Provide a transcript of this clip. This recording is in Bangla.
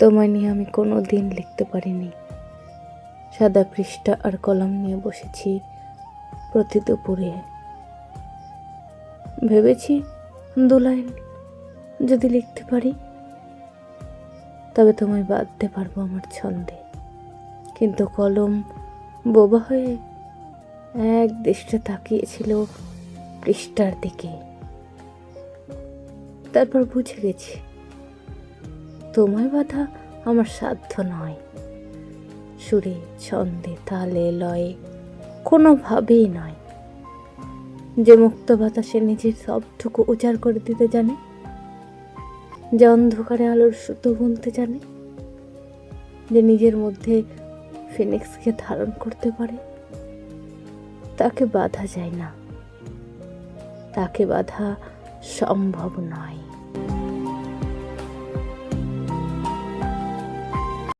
তোমায় নিয়ে আমি কোনো দিন লিখতে পারিনি। সাদা পৃষ্ঠা আর কলম নিয়ে বসেছি প্রতি দুপুরে। ভেবেছি 2 লাইন যদি লিখতে পারি তবে তোমায় বাঁধতে পারবো আমার ছন্দে। কিন্তু কলম বোবা হয়ে এক দৃষ্টে তাকিয়েছিল পৃষ্ঠার দিকে। তারপর বুঝে গেছি তোমায় বাঁধা আমার সাধ্য নয়। সুরে, ছন্দে, তালে, লয়ে কোনোভাবেই নয়। যে মুক্ত বাতাসে নিজের সবটুকু উজাড় করে দিতে জানে, যে অন্ধকারে আলোর সুতো বুনতে জানে, যে নিজের মধ্যে ফিনিক্সকে ধারণ করতে পারে, তাকে বাধা যায় না, তাকে বাধা সম্ভব নয়।